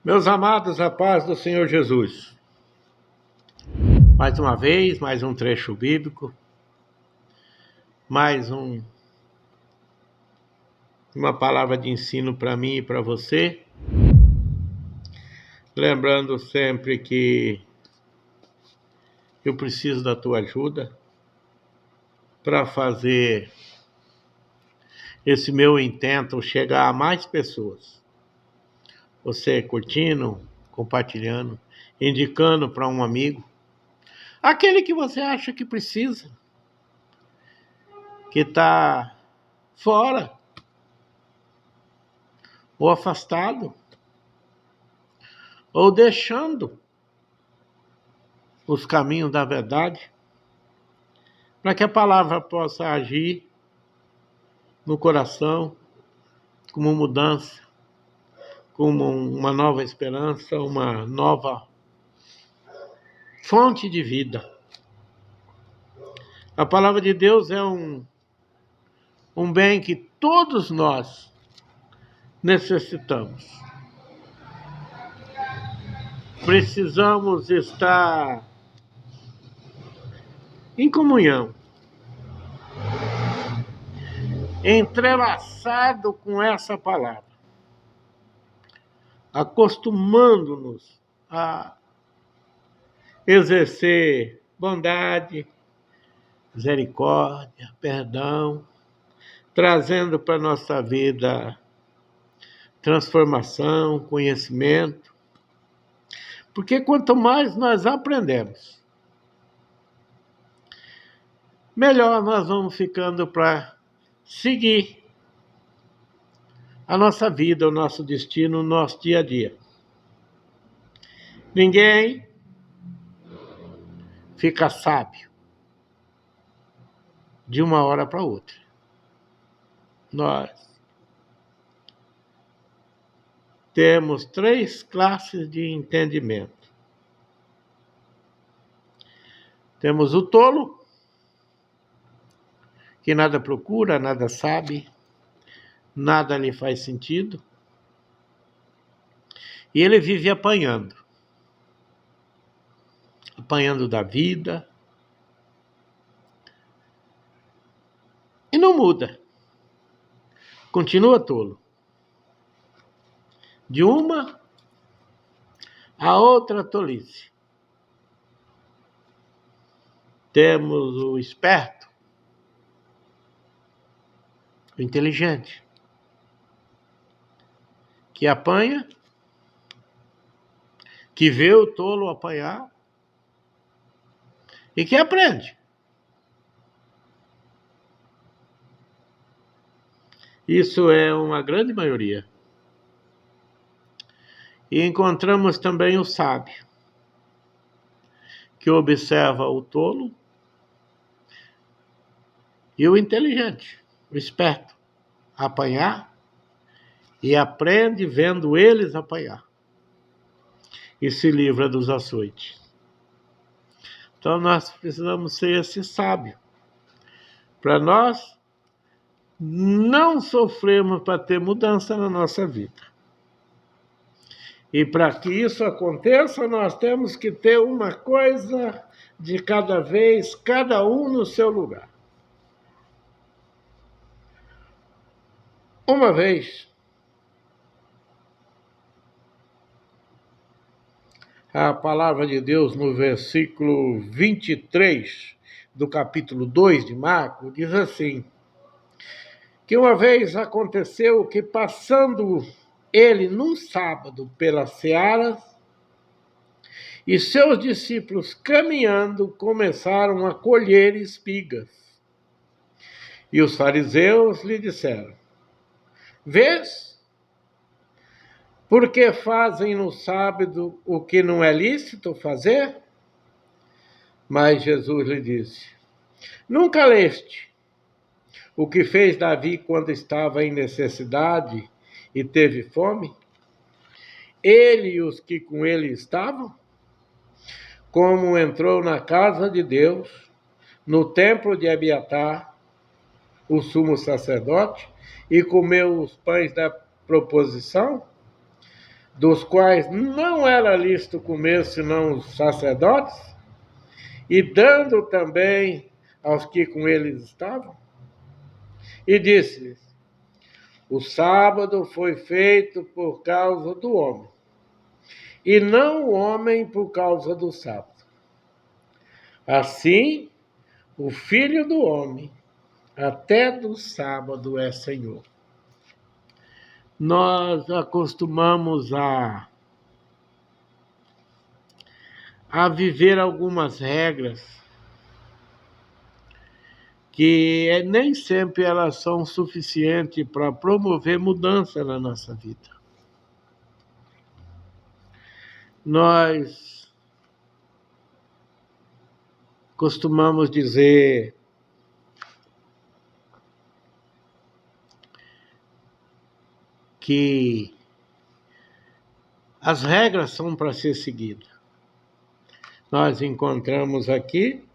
Meus amados, a paz do Senhor Jesus. Mais uma vez, mais um trecho bíblico, mais uma palavra de ensino para mim e para você. Lembrando sempre que eu preciso da tua ajuda para fazer esse meu intento chegar a mais pessoas. Você curtindo, compartilhando, indicando para um amigo, aquele que você acha que precisa, que está fora ou afastado, ou deixando os caminhos da verdade, para que a palavra possa agir no coração como mudança, como uma nova esperança, uma nova fonte de vida. A palavra de Deus é um bem que todos nós necessitamos. Precisamos estar em comunhão, entrelaçado com essa palavra, acostumando-nos a exercer bondade, misericórdia, perdão, trazendo para a nossa vida transformação, conhecimento. Porque quanto mais nós aprendemos, melhor nós vamos ficando para seguir a nossa vida, o nosso destino, o nosso dia a dia. Ninguém fica sábio de uma hora para outra. Nós temos 3 classes de entendimento. Temos o tolo, que nada procura, nada sabe, nada lhe faz sentido, e ele vive apanhando da vida, e não muda, continua tolo. De uma a outra tolice. Temos o esperto, o inteligente, que apanha, que vê o tolo apanhar e que aprende. Isso é uma grande maioria. E encontramos também o sábio, que observa o tolo, e o inteligente, o esperto, apanhar e aprende vendo eles apanhar. E se livra dos açoites. Então nós precisamos ser esse sábio, para nós não sofrermos para ter mudança na nossa vida. E para que isso aconteça, nós temos que ter uma coisa de cada vez, cada um no seu lugar. Uma vez, a palavra de Deus no versículo 23 do capítulo 2 de Marcos diz assim, que uma vez aconteceu que passando ele num sábado pelas searas, e seus discípulos caminhando começaram a colher espigas. E os fariseus lhe disseram, vês? Porque fazem no sábado o que não é lícito fazer? Mas Jesus lhe disse, nunca leste o que fez Davi quando estava em necessidade e teve fome? Ele e os que com ele estavam? Como entrou na casa de Deus, no templo de Abiatar, o sumo sacerdote, e comeu os pães da proposição, dos quais não era lícito comer senão os sacerdotes, e dando também aos que com eles estavam? E disse-lhes: o sábado foi feito por causa do homem, e não o homem por causa do sábado. Assim, o Filho do homem, até do sábado é Senhor. Nós acostumamos a viver algumas regras que nem sempre elas são suficientes para promover mudança na nossa vida. Nós costumamos dizer que as regras são para ser seguidas. Nós encontramos aqui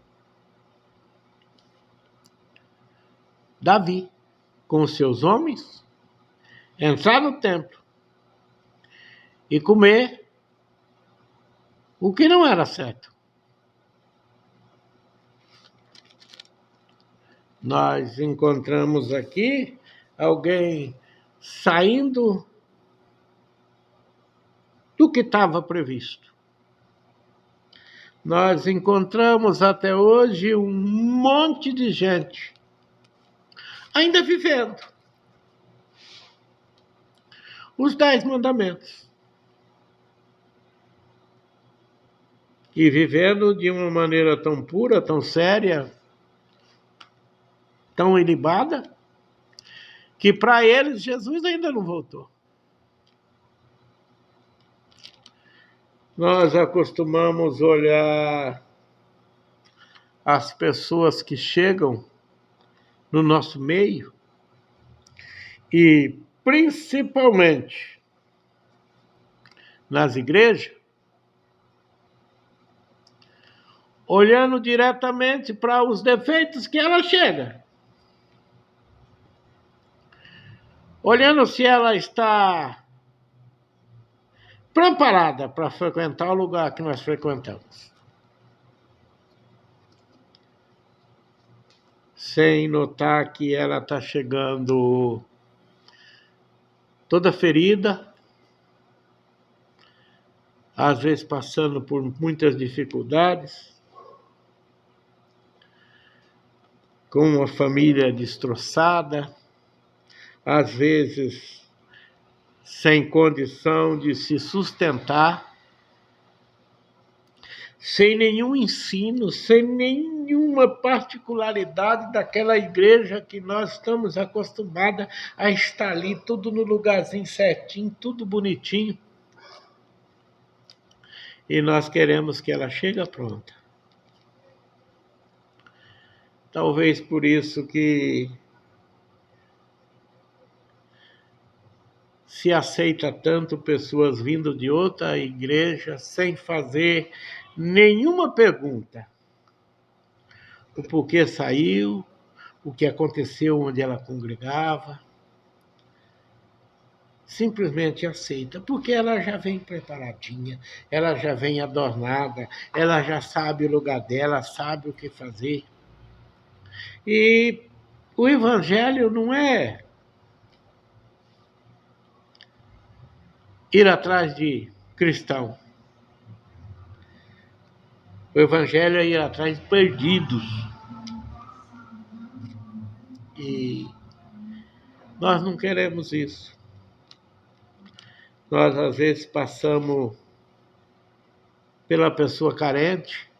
Davi com os seus homens entrar no templo e comer o que não era certo. Nós encontramos aqui alguém saindo do que estava previsto. Nós encontramos até hoje um monte de gente ainda vivendo os 10 mandamentos. E vivendo de uma maneira tão pura, tão séria, tão ilibada, que para eles Jesus ainda não voltou. Nós acostumamos olhar as pessoas que chegam no nosso meio e, principalmente, nas igrejas, olhando diretamente para os defeitos que ela chega. Olhando se ela está preparada para frequentar o lugar que nós frequentamos. Sem notar que ela está chegando toda ferida, às vezes passando por muitas dificuldades, com uma família destroçada, às vezes sem condição de se sustentar, sem nenhum ensino, sem nenhuma particularidade daquela igreja que nós estamos acostumados a estar ali, tudo no lugarzinho certinho, tudo bonitinho. E nós queremos que ela chegue pronta. Talvez por isso que se aceita tanto pessoas vindo de outra igreja sem fazer nenhuma pergunta. O porquê saiu, o que aconteceu onde ela congregava. Simplesmente aceita, porque ela já vem preparadinha, ela já vem adornada, ela já sabe o lugar dela, sabe o que fazer. E o evangelho não é ir atrás de cristão. O evangelho é ir atrás de perdidos. E nós não queremos isso. Nós, às vezes, passamos pela pessoa carente,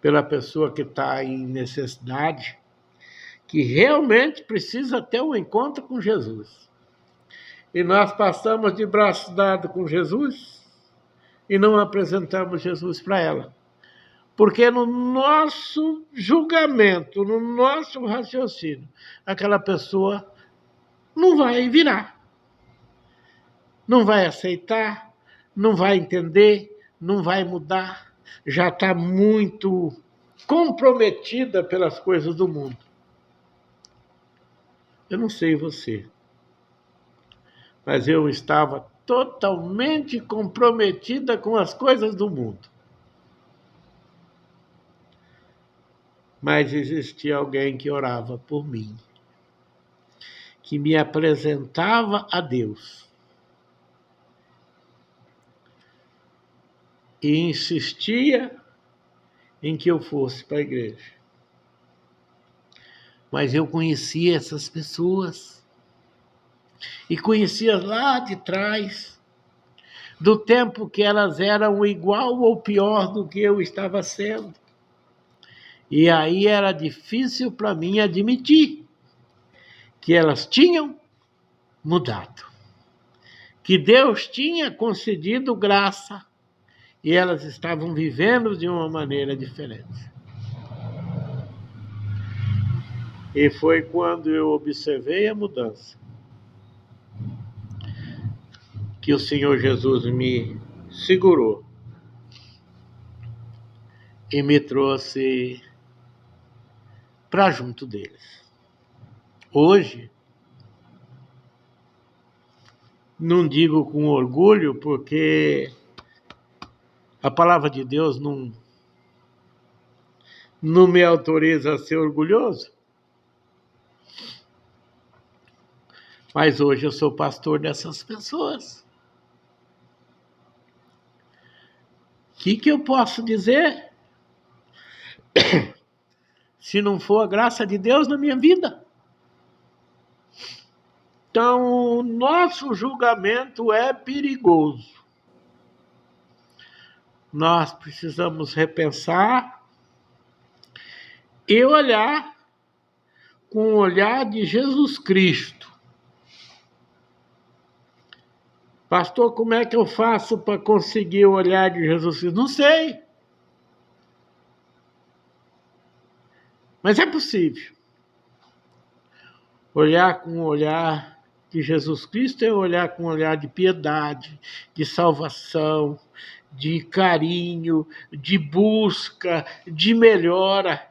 pela pessoa que está em necessidade, que realmente precisa ter um encontro com Jesus. E nós passamos de braços dados com Jesus e não apresentamos Jesus para ela. Porque no nosso julgamento, no nosso raciocínio, aquela pessoa não vai virar, não vai aceitar, não vai entender, não vai mudar, já está muito comprometida pelas coisas do mundo. Eu não sei você, mas eu estava totalmente comprometida com as coisas do mundo. Mas existia alguém que orava por mim, que me apresentava a Deus e insistia em que eu fosse para a igreja. Mas eu conhecia essas pessoas e conhecia lá de trás, do tempo que elas eram igual ou pior do que eu estava sendo. E aí era difícil para mim admitir que elas tinham mudado, que Deus tinha concedido graça e elas estavam vivendo de uma maneira diferente. E foi quando eu observei a mudança que o Senhor Jesus me segurou e me trouxe para junto deles. Hoje, não digo com orgulho, porque a palavra de Deus não me autoriza a ser orgulhoso, mas hoje eu sou pastor dessas pessoas. O que eu posso dizer se não for a graça de Deus na minha vida? Então, o nosso julgamento é perigoso. Nós precisamos repensar e olhar com o olhar de Jesus Cristo. Pastor, como é que eu faço para conseguir o olhar de Jesus Cristo? Não sei. Mas é possível. Olhar com o olhar de Jesus Cristo é olhar com um olhar de piedade, de salvação, de carinho, de busca, de melhora.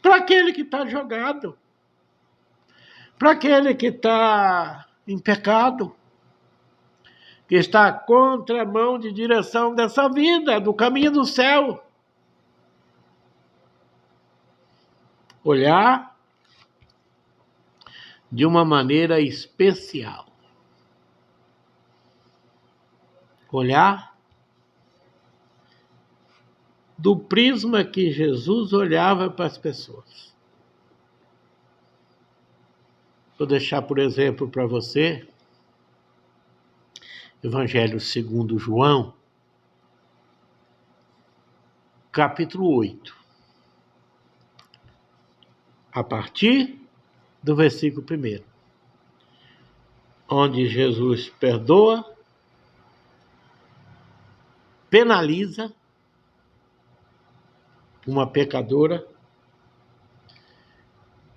Para aquele que está jogado, para aquele que está em pecado, que está contra a mão de direção dessa vida, do caminho do céu. Olhar de uma maneira especial. Olhar do prisma que Jesus olhava para as pessoas. Vou deixar, por exemplo, para você, Evangelho segundo João, capítulo 8. A partir do versículo 1, onde Jesus perdoa, penaliza uma pecadora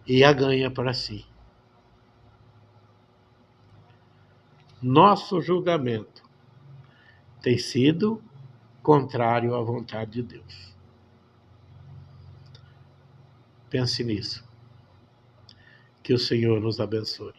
e a ganha para si. Nosso julgamento tem sido contrário à vontade de Deus. Pense nisso. Que o Senhor nos abençoe.